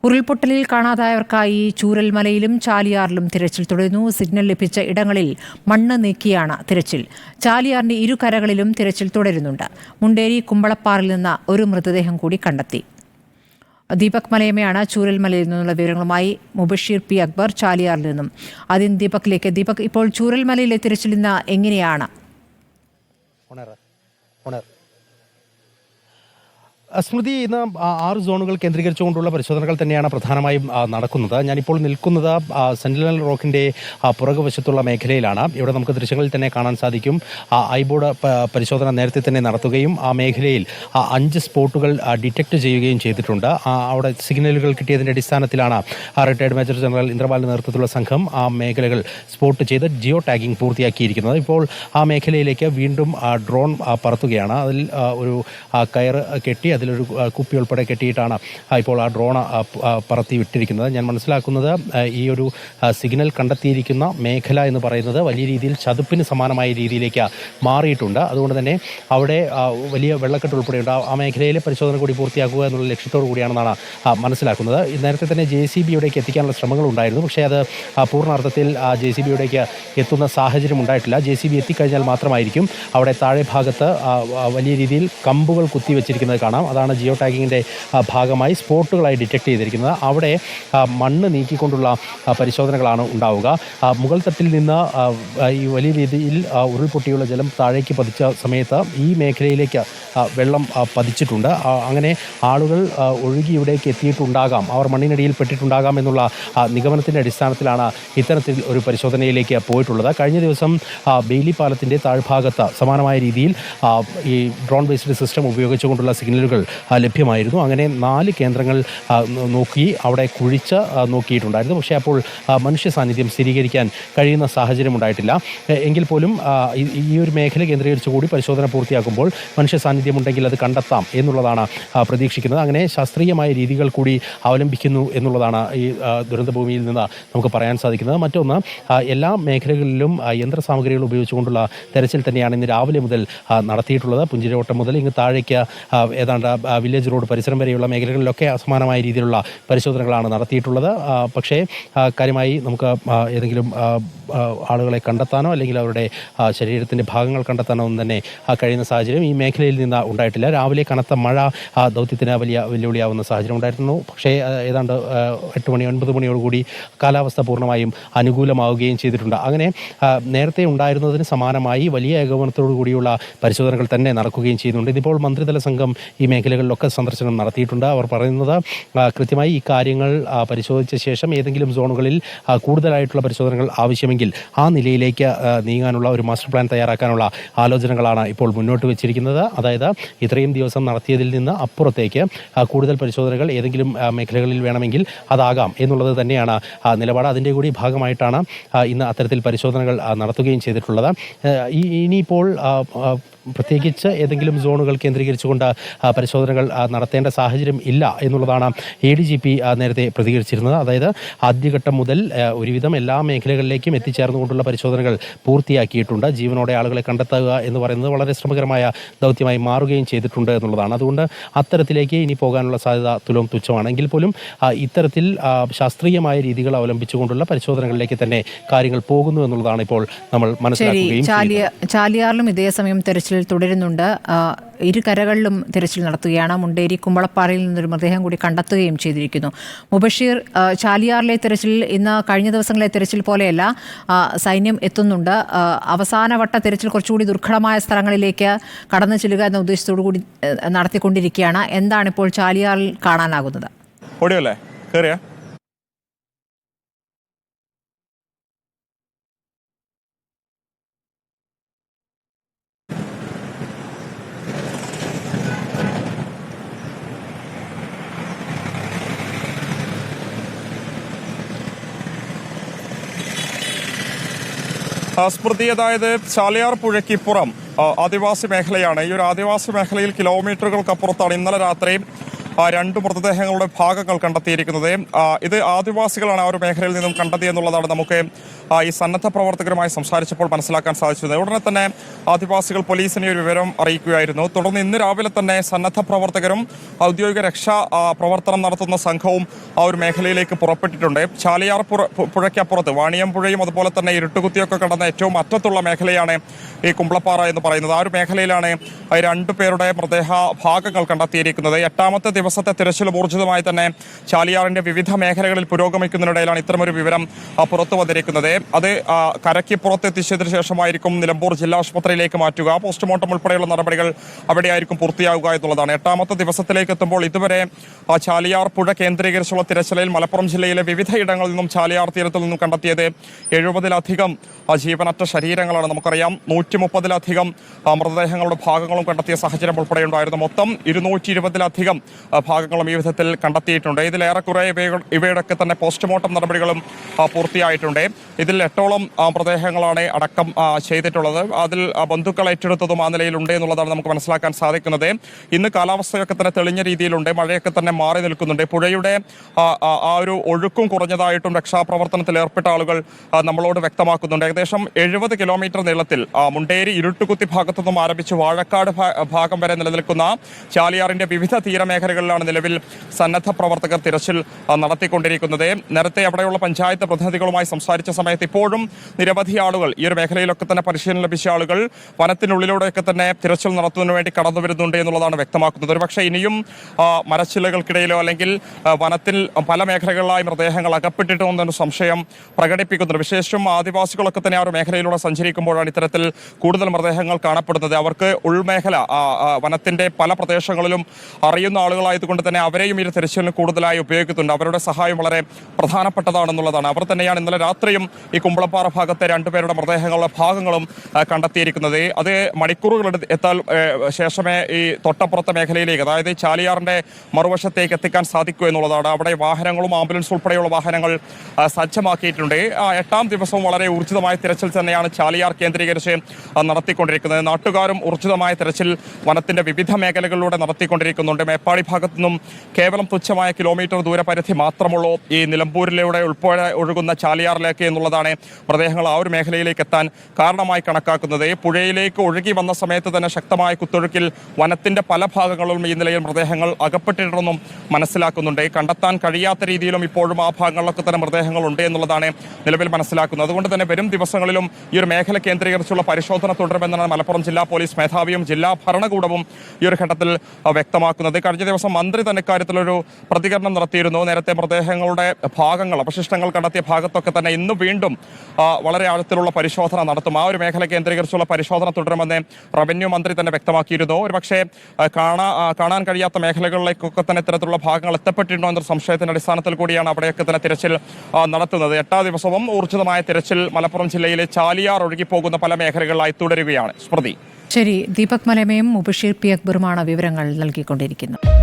ഉരുൾപൊട്ടലിൽ കാണാതായവർക്കായി ചൂരൽമലയിലും ചാലിയാറിലും തിരച്ചിൽ തുടരുന്നു. സിഗ്നൽ ലഭിച്ച ഇടങ്ങളിൽ മണ്ണ് നീക്കിയാണ് തിരച്ചിൽ. ചാലിയാറിന്റെ ഇരുകരകളിലും തിരച്ചിൽ തുടരുന്നുണ്ട്. മുണ്ടേരി കുമ്പളപ്പാറിൽ നിന്ന് ഒരു മൃതദേഹം കൂടി കണ്ടെത്തി. ദീപക് മലയമ്മയാണ് ചൂരൽമലയിൽ നിന്നുള്ള വിവരങ്ങളുമായി. മുബഷീർ പി അക്ബർ ചാലിയാറിൽ നിന്നും. ആദ്യം ദീപകിലേക്ക്. ദീപക്, ഇപ്പോൾ ചൂരൽമലയിലെ തിരച്ചിൽ ഇന്ന് എങ്ങനെയാണ്? സ്മൃതി, ഇന്ന് 6 സോണുകൾ കേന്ദ്രീകരിച്ചുകൊണ്ടുള്ള പരിശോധനകൾ തന്നെയാണ് പ്രധാനമായും നടക്കുന്നത്. ഞാനിപ്പോൾ നിൽക്കുന്നത് സെന്റിനൽ റോക്കിന്റെ പുറകുവശത്തുള്ള മേഖലയിലാണ്. ഇവിടെ നമുക്ക് ദൃശ്യങ്ങളിൽ തന്നെ കാണാൻ സാധിക്കും. ഐബോർഡ് പരിശോധന നേരത്തെ തന്നെ നടത്തുകയും ആ മേഖലയിൽ 5 സ്പോട്ടുകൾ ഡിറ്റക്ട് ചെയ്യുകയും ചെയ്തിട്ടുണ്ട്. അവിടെ സിഗ്നലുകൾ കിട്ടിയതിന്റെ അടിസ്ഥാനത്തിലാണ് റിട്ടയർഡ് മേജർ ജനറൽ ഇന്ദ്രപാലിന്റെ നേതൃത്വത്തിലുള്ള സംഘം ആ മേഖലകൾ സ്പോട്ട് ചെയ്ത് ജിയോ ടാഗിംഗ് പൂർത്തിയാക്കിയിരിക്കുന്നത്. ഇപ്പോൾ ആ മേഖലയിലേക്ക് വീണ്ടും ഡ്രോൺ പറത്തുകയാണ്. അതിൽ ഒരു കയർ കെട്ടി അതിലൊരു കുപ്പി ഉൾപ്പെടെ കെട്ടിയിട്ടാണ് ഇപ്പോൾ ആ ഡ്രോൺ പറത്തി വിട്ടിരിക്കുന്നത്. ഞാൻ മനസ്സിലാക്കുന്നത് ഈ ഒരു സിഗ്നൽ കണ്ടെത്തിയിരിക്കുന്ന മേഖല എന്ന് പറയുന്നത് വലിയ രീതിയിൽ ചതുപ്പിന് സമാനമായ രീതിയിലേക്ക് മാറിയിട്ടുണ്ട്. അതുകൊണ്ട് തന്നെ അവിടെ വലിയ വെള്ളക്കെട്ട് ഉൾപ്പെടെയുണ്ട്. ആ മേഖലയിലെ പരിശോധന കൂടി പൂർത്തിയാക്കുക എന്നുള്ള ലക്ഷ്യത്തോടു കൂടിയാണെന്നാണ് മനസ്സിലാക്കുന്നത്. നേരത്തെ തന്നെ JCB യിലേക്ക് എത്തിക്കാനുള്ള ശ്രമങ്ങളുണ്ടായിരുന്നു. പക്ഷേ അത് പൂർണ്ണാർത്ഥത്തിൽ JCB യിലേക്ക് എത്തുന്ന സാഹചര്യം ഉണ്ടായിട്ടില്ല. JCB എത്തിക്കഴിഞ്ഞാൽ മാത്രമായിരിക്കും അവിടെ താഴെ ഭാഗത്ത് വലിയ രീതിയിൽ കമ്പുകൾ കുത്തിവെച്ചിരിക്കുന്നത് കാണാം. അതാണ് ജിയോ ടാഗിങ്ങിൻ്റെ ഭാഗമായി സ്പോട്ടുകളായി ഡിറ്റക്ട് ചെയ്തിരിക്കുന്നത്. അവിടെ മണ്ണ് നീക്കിക്കൊണ്ടുള്ള പരിശോധനകളാണ് ഉണ്ടാവുക. മുകൾ തട്ടിൽ നിന്ന് ഈ വലിയ രീതിയിൽ ഉരുൾപൊട്ടിയുള്ള ജലം താഴേക്ക് പതിച്ച സമയത്ത് ഈ മേഖലയിലേക്ക് വെള്ളം പതിച്ചിട്ടുണ്ട്. അങ്ങനെ ആളുകൾ ഒഴുകി ഇവിടേക്ക് എത്തിയിട്ടുണ്ടാകാം, അവർ മണ്ണിനടിയിൽ പെട്ടിട്ടുണ്ടാകാം എന്നുള്ള നിഗമനത്തിൻ്റെ അടിസ്ഥാനത്തിലാണ് ഇത്തരത്തിൽ ഒരു പരിശോധനയിലേക്ക് പോയിട്ടുള്ളത്. കഴിഞ്ഞ ദിവസം ബെയിലി പാലത്തിൻ്റെ താഴ്ഭാഗത്ത് സമാനമായ രീതിയിൽ ഈ ഡ്രോൺ ബേസ്ഡ് സിസ്റ്റം ഉപയോഗിച്ചുകൊണ്ടുള്ള സിഗ്നലുകൾ ലഭ്യമായിരുന്നു. അങ്ങനെ 4 കേന്ദ്രങ്ങൾ നോക്കി അവിടെ കുഴിച്ച് നോക്കിയിട്ടുണ്ടായിരുന്നു. പക്ഷേ അപ്പോൾ മനുഷ്യ സാന്നിധ്യം സ്ഥിരീകരിക്കാൻ കഴിയുന്ന സാഹചര്യം ഉണ്ടായിട്ടില്ല. എങ്കിൽ പോലും ഈ ഒരു മേഖല കേന്ദ്രീകരിച്ച് കൂടി പരിശോധന പൂർത്തിയാക്കുമ്പോൾ മനുഷ്യ സാന്നിധ്യം ഉണ്ടെങ്കിൽ അത് കണ്ടെത്താം എന്നുള്ളതാണ് പ്രതീക്ഷിക്കുന്നത്. അങ്ങനെ ശാസ്ത്രീയമായ രീതികൾ കൂടി അവലംബിക്കുന്നു എന്നുള്ളതാണ് ഈ ദുരന്തഭൂമിയിൽ നിന്ന് നമുക്ക് പറയാൻ സാധിക്കുന്നത്. മറ്റൊന്ന്, എല്ലാ മേഖലകളിലും യന്ത്രസാമഗ്രികൾ ഉപയോഗിച്ചുകൊണ്ടുള്ള തെരച്ചിൽ തന്നെയാണ് ഇന്ന് രാവിലെ മുതൽ നടത്തിയിട്ടുള്ളത്. പുഞ്ചിരിവട്ടം മുതൽ ഇങ്ങ് താഴേക്ക് ഏതാണ്ട് വില്ലേജ് റോഡ് പരിസരം വരെയുള്ള മേഖലകളിലൊക്കെ അസമാനമായ രീതിയിലുള്ള പരിശോധനകളാണ് നടത്തിയിട്ടുള്ളത്. പക്ഷേ കാര്യമായി നമുക്ക് ഏതെങ്കിലും ആളുകളെ കണ്ടെത്താനോ അല്ലെങ്കിൽ അവരുടെ ശരീരത്തിൻ്റെ ഭാഗങ്ങൾ കണ്ടെത്താനോ ഒന്നും തന്നെ കഴിയുന്ന സാഹചര്യം ഈ മേഖലയിൽ നിന്ന് ഉണ്ടായിട്ടില്ല. രാവിലെ കനത്ത മഴ ദൗത്യത്തിന് വലിയ വെല്ലുവിളിയാവുന്ന സാഹചര്യം ഉണ്ടായിരുന്നു. പക്ഷേ ഏതാണ്ട് 8 മണി 9 മണിയോടുകൂടി കാലാവസ്ഥ പൂർണ്ണമായും അനുകൂലമാവുകയും ചെയ്തിട്ടുണ്ട്. അങ്ങനെ നേരത്തെ ഉണ്ടായിരുന്നതിന് സമാനമായി വലിയ ഏകോപനത്തോടു കൂടിയുള്ള പരിശോധനകൾ തന്നെ നടക്കുകയും ചെയ്യുന്നുണ്ട്. ഇതിപ്പോൾ മന്ത്രിതല സംഘം ഈ മേഖലകളിലൊക്കെ സന്ദർശനം നടത്തിയിട്ടുണ്ട്. അവർ പറയുന്നത് കൃത്യമായി ഈ കാര്യങ്ങൾ പരിശോധിച്ച ശേഷം ഏതെങ്കിലും സോണുകളിൽ കൂടുതലായിട്ടുള്ള പരിശോധനകൾ ആവശ്യമെങ്കിൽ ആ നിലയിലേക്ക് നീങ്ങാനുള്ള ഒരു മാസ്റ്റർ പ്ലാൻ തയ്യാറാക്കാനുള്ള ആലോചനകളാണ് ഇപ്പോൾ മുന്നോട്ട് വെച്ചിരിക്കുന്നത്. അതായത് ഇത്രയും ദിവസം നടത്തിയതിൽ നിന്ന് അപ്പുറത്തേക്ക് കൂടുതൽ പരിശോധനകൾ ഏതെങ്കിലും മേഖലകളിൽ വേണമെങ്കിൽ അതാകാം എന്നുള്ളത് തന്നെയാണ് നിലപാട്. അതിൻ്റെ കൂടി ഭാഗമായിട്ടാണ് ഇന്ന് അത്തരത്തിൽ പരിശോധനകൾ നടത്തുകയും ചെയ്തിട്ടുള്ളത്. ഇനിയിപ്പോൾ പ്രത്യേകിച്ച് ഏതെങ്കിലും സോണുകൾ കേന്ദ്രീകരിച്ചുകൊണ്ട് പരിശോധനകൾ നടത്തേണ്ട സാഹചര്യം ഇല്ല എന്നുള്ളതാണ് ADGP നേരത്തെ പ്രതികരിച്ചിരുന്നത്. അതായത് ആദ്യഘട്ടം മുതൽ ഒരുവിധം എല്ലാ മേഖലകളിലേക്കും എത്തിച്ചേർന്നുകൊണ്ടുള്ള പരിശോധനകൾ പൂർത്തിയാക്കിയിട്ടുണ്ട്. ജീവനോടെ ആളുകളെ കണ്ടെത്തുക എന്ന് പറയുന്നത് വളരെ ശ്രമകരമായ ദൗത്യമായി മാറുകയും ചെയ്തിട്ടുണ്ട് എന്നുള്ളതാണ്. അതുകൊണ്ട് അത്തരത്തിലേക്ക് ഇനി പോകാനുള്ള സാധ്യത തുലോം തുച്ഛമാണ്. എങ്കിൽ പോലും ഇത്തരത്തിൽ ശാസ്ത്രീയമായ രീതികൾ അവലംബിച്ചുകൊണ്ടുള്ള പരിശോധനകളിലേക്ക് തന്നെ കാര്യങ്ങൾ പോകുന്നു എന്നുള്ളതാണ് ഇപ്പോൾ നമ്മൾ മനസ്സിലാക്കുകയും ചെയ്യുന്നത്. ചാലിയാറിലും ഇതേസമയം തെരച്ചിൽ തുടരുന്നുണ്ട്. ഇരുകരകളിലും തിരച്ചിൽ നടത്തുകയാണ്. മുണ്ടേരി കുമ്പളപ്പാറയിൽ നിന്നൊരു മൃതദേഹം കൂടി കണ്ടെത്തുകയും ചെയ്തിരിക്കുന്നു. മുബഷീർ, ചാലിയാറിലെ തിരച്ചിൽ ഇന്ന് കഴിഞ്ഞ ദിവസങ്ങളിലെ തിരച്ചിൽ പോലെയല്ല, സൈന്യം എത്തുന്നുണ്ട്. അവസാനവട്ട തിരച്ചിൽ കുറച്ചുകൂടി ദുർഘടമായ സ്ഥലങ്ങളിലേക്ക് കടന്നു ചെല്ലുക എന്ന ഉദ്ദേശത്തോടു കൂടി നടത്തിക്കൊണ്ടിരിക്കുകയാണ്. എന്താണ് ഇപ്പോൾ ചാലിയാറിൽ കാണാനാകുന്നത്? സ്മൃതി, അതായത് ചാലിയാർ പുഴയ്ക്കിപ്പുറം ആദിവാസി മേഖലയാണ്. ഈ ഒരു ആദിവാസി മേഖലയിൽ കിലോമീറ്ററുകൾക്കപ്പുറത്താണ് ഇന്നലെ രാത്രി രണ്ട് മൃതദേഹങ്ങളുടെ ഭാഗങ്ങൾ കണ്ടെത്തിയിരിക്കുന്നത്. ഇത് ആദിവാസികളാണ് ആ ഒരു മേഖലയിൽ നിന്നും കണ്ടെത്തിയെന്നുള്ളതാണ് നമുക്ക് ഈ സന്നദ്ധ പ്രവർത്തകരുമായി സംസാരിച്ചപ്പോൾ മനസ്സിലാക്കാൻ സാധിച്ചത്. ഉടനെ തന്നെ ആദിവാസികൾ പോലീസിനെ ഒരു വിവരം അറിയിക്കുകയായിരുന്നു. തുടർന്ന് ഇന്ന് രാവിലെ തന്നെ സന്നദ്ധ പ്രവർത്തകരും ഔദ്യോഗിക രക്ഷാ പ്രവർത്തനം നടത്തുന്ന സംഘവും ആ ഒരു മേഖലയിലേക്ക് പുറപ്പെട്ടിട്ടുണ്ട്. ചാലിയാർ പുഴയ്ക്കപ്പുറത്ത് വാണിയം പുഴയും അതുപോലെ തന്നെ ഇരുട്ടുകുത്തിയൊക്കെ കടന്ന ഏറ്റവും അറ്റത്തുള്ള മേഖലയാണ് ഈ കുമ്പളപ്പാറ എന്ന് പറയുന്നത്. ആ ഒരു മേഖലയിലാണ് രണ്ടുപേരുടെ മൃതദേഹ ഭാഗങ്ങൾ കണ്ടെത്തിയിരിക്കുന്നത്. 8ാമത്തെ ദിവസത്തെ തിരച്ചിൽ ഊർജിതമായി തന്നെ ചാലിയാറിന്റെ വിവിധ മേഖലകളിൽ പുരോഗമിക്കുന്നതിനിടയിലാണ് ഇത്തരമൊരു വിവരം പുറത്തു വന്നിരിക്കുന്നത്. അത് കരയ്ക്ക് പുറത്തെത്തിച്ചതിന് ശേഷമായിരിക്കും നിലമ്പൂർ ജില്ലാ ആശുപത്രിയിലേക്ക് മാറ്റുക. പോസ്റ്റ്മോർട്ടം ഉൾപ്പെടെയുള്ള നടപടികൾ അവിടെയായിരിക്കും പൂർത്തിയാവുക എന്നുള്ളതാണ്. 8ാമത്തെ ദിവസത്തിലേക്ക് എത്തുമ്പോൾ ഇതുവരെ ചാലിയാർ പുഴ കേന്ദ്രീകരിച്ചുള്ള തിരച്ചിലിൽ മലപ്പുറം ജില്ലയിലെ വിവിധ ഇടങ്ങളിൽ നിന്നും ചാലിയാർ തീരത്തിൽ നിന്നും കണ്ടെത്തിയത് 70-ലധികം ജീവനറ്റ ശരീരങ്ങളാണ്. നമുക്കറിയാം 130-ലധികം മൃതദേഹങ്ങളുടെ ഭാഗങ്ങളും കണ്ടെത്തിയ സാഹചര്യം ഉൾപ്പെടെയുണ്ടായിരുന്നു. മൊത്തം 220-ലധികം ഭാഗങ്ങളും ഈ വിധത്തിൽ കണ്ടെത്തിയിട്ടുണ്ട്. ഇതിലേറെക്കുറെ ഇവയുടെയൊക്കെ തന്നെ പോസ്റ്റ്മോർട്ടം നടപടികളും പൂർത്തിയായിട്ടുണ്ട്. ഇതിൽ 8ഓളം മൃതദേഹങ്ങളാണ് അടക്കം ചെയ്തിട്ടുള്ളത്. അതിൽ ബന്ധുക്കൾ ഏറ്റെടുത്തതും ആ നിലയിലുണ്ട് എന്നുള്ളതാണ് നമുക്ക് മനസ്സിലാക്കാൻ സാധിക്കുന്നത്. ഇന്ന് കാലാവസ്ഥയൊക്കെ തന്നെ തെളിഞ്ഞ രീതിയിലുണ്ട്. മഴയൊക്കെ തന്നെ മാറി നിൽക്കുന്നുണ്ട്. പുഴയുടെ ആ ഒരു ഒഴുക്കും കുറഞ്ഞതായിട്ടും രക്ഷാപ്രവർത്തനത്തിൽ ഏർപ്പെട്ട ആളുകൾ നമ്മളോട് വ്യക്തമാക്കുന്നുണ്ട്. ഏകദേശം 70 കിലോമീറ്റർ നീളത്തിൽ മുണ്ടേരി ഇരുട്ടുകുത്തി ഭാഗത്തു നിന്നും ആരംഭിച്ച് വാഴക്കാട് ഭാഗം വരെ നിലനിൽക്കുന്ന ചാലിയാറിന്റെ വിവിധ തീരമേഖലകളിലാണ് നിലവിൽ സന്നദ്ധ പ്രവർത്തകർ തിരച്ചിൽ നടത്തിക്കൊണ്ടിരിക്കുന്നത്. നേരത്തെ അവിടെയുള്ള പഞ്ചായത്ത് പ്രതിനിധികളുമായി സംസാരിച്ച സമയത്ത് ഇപ്പോഴും നിരവധി ആളുകൾ ഈ ഒരു മേഖലയിലൊക്കെ തന്നെ പരിശീലനം ലഭിച്ച ആളുകൾ വനത്തിനുള്ളിലൂടെയൊക്കെ തന്നെ തിരച്ചിൽ നടത്തുന്നതിന് വേണ്ടി കടന്നു വരുന്നുണ്ട് എന്നുള്ളതാണ് വ്യക്തമാക്കുന്നത്. ഒരുപക്ഷെ ഇനിയും മരച്ചില്ലകൾക്കിടയിലോ അല്ലെങ്കിൽ വനത്തിൽ പല മേഖലകളിലായി മൃതദേഹങ്ങൾ അകപ്പെട്ടിട്ടുണ്ടെന്ന സംശയം പ്രകടിപ്പിക്കുന്നുണ്ട്. വിശേഷിച്ചും ആദിവാസികളൊക്കെ തന്നെ ആ ഒരു മേഖലയിലൂടെ സഞ്ചരിക്കുമ്പോഴാണ് ഇത്തരത്തിൽ കൂടുതൽ മൃതദേഹങ്ങൾ കാണപ്പെടുന്നത്. അവർക്ക് ഉൾമേഖല വനത്തിന്റെ പല പ്രദേശങ്ങളിലും അറിയുന്ന ആളുകളായതുകൊണ്ട് തന്നെ അവരെയും ഈ തിരച്ചിലിന് കൂടുതലായി ഉപയോഗിക്കുന്നുണ്ട്. അവരുടെ സഹായം വളരെ പ്രധാനപ്പെട്ടതാണെന്നുള്ളതാണ്. അവർ തന്നെയാണ് ഇന്നലെ രാത്രിയും ഈ കുമ്പളപ്പാറ ഭാഗത്തെ രണ്ടുപേരുടെ മൃതദേഹങ്ങളുടെ ഭാഗങ്ങളും കണ്ടെത്തിയിരിക്കുന്നത്. അത് മണിക്കൂറുകൾ എത്താൻ ശേഷമേ ഈ തൊട്ടപ്പുറത്തെ മേഖലയിലേക്ക്, അതായത് ചാലിയാറിന്റെ മറുവശത്തേക്ക് എത്തിക്കാൻ സാധിക്കൂ എന്നുള്ളതാണ്. അവിടെ വാഹനങ്ങളും ആംബുലൻസ് ഉൾപ്പെടെയുള്ള വാഹനങ്ങൾ സജ്ജമാക്കിയിട്ടുണ്ട്. 8ാം ദിവസവും വളരെ ഊർജിതമായ തിരച്ചിൽ തന്നെയാണ് ചാലിയാർ കേന്ദ്രീകരിച്ച് നടത്തിക്കൊണ്ടിരിക്കുന്നത്. നാട്ടുകാരും ഊർജിതമായ തിരച്ചിൽ വനത്തിന്റെ വിവിധ മേഖലകളിലൂടെ നടത്തിക്കൊണ്ടിരിക്കുന്നുണ്ട്. മേപ്പാടി ഭാഗത്തു നിന്നും കേവലം തുച്ഛമായ കിലോമീറ്റർ ദൂരപരിധി മാത്രമുള്ളൂ ഈ നിലമ്പൂരിലൂടെ ഉൾപ്പെടെ ഒഴുകുന്ന ചാലിയാറിലേക്ക് എന്നുള്ളതാണ് മൃതദേഹങ്ങൾ ആ ഒരു മേഖലയിലേക്ക് എത്താൻ കാരണമായി കണക്കാക്കുന്നത്. പുഴയിലേക്ക് ഒഴുകി വന്ന സമയത്ത് തന്നെ ശക്തമായ കുത്തൊഴുക്കിൽ വനത്തിന്റെ പല ഭാഗങ്ങളിലും ഈ നിലയിൽ മൃതദേഹങ്ങൾ അകപ്പെട്ടിട്ടുണ്ടെന്നും മനസ്സിലാക്കുന്നുണ്ട്. കണ്ടെത്താൻ കഴിയാത്ത രീതിയിലും ഇപ്പോഴും ആ ഭാഗങ്ങളിലൊക്കെ തന്നെ മൃതദേഹങ്ങൾ ഉണ്ട് എന്നുള്ളതാണ് നിലവിൽ മനസ്സിലാക്കുന്നത്. അതുകൊണ്ട് തന്നെ വരും ദിവസങ്ങളിലും ഈ ഒരു മേഖല കേന്ദ്രീകരിച്ചുള്ള പരിശോധന തുടരുമെന്നാണ് മലപ്പുറം ജില്ലാ പോലീസ് മേധാവിയും ജില്ലാ ഭരണകൂടവും ഈ ഒരു ഘട്ടത്തിൽ വ്യക്തമാക്കുന്നത്. കഴിഞ്ഞ ദിവസം മന്ത്രി തന്നെ ഇക്കാര്യത്തിലൊരു പ്രതികരണം നടത്തിയിരുന്നു. നേരത്തെ മൃതദേഹങ്ങളുടെ ഭാഗങ്ങൾ, അവശിഷ്ടങ്ങൾ കണ്ടെത്തിയ ഭാഗത്തൊക്കെ തന്നെ ഇന്ന് വീണ്ടും വളരെ ആഴത്തിലുള്ള പരിശോധന നടത്തും. ആ ഒരു മേഖല കേന്ദ്രീകരിച്ചുള്ള പരിശോധന തുടരുമെന്ന് റവന്യൂ മന്ത്രി തന്നെ വ്യക്തമാക്കിയിരുന്നു. ഒരുപക്ഷെ കാണാൻ കഴിയാത്ത മേഖലകളിലേക്കൊക്കെ തന്നെ ഇത്തരത്തിലുള്ള ഭാഗങ്ങൾ എത്തപ്പെട്ടിട്ടുണ്ടോ എന്നൊരു സംശയത്തിന്റെ അടിസ്ഥാനത്തിൽ കൂടിയാണ് അവിടെയൊക്കെ തന്നെ തിരച്ചിൽ നടത്തുന്നത്. 8ാം ദിവസവും ഊർജിതമായ തിരച്ചിൽ മലപ്പുറം ജില്ലയിലെ ചാലിയാർ ഒഴുകിപ്പോകുന്ന പല മേഖലകളിലായി തുടരുകയാണ്. സ്മൃതി. ശരി, ദീപക് മലമയും മുബഷീർ പി അക്ബറുമാണ് വിവരങ്ങൾ നൽകിക്കൊണ്ടിരിക്കുന്നത്.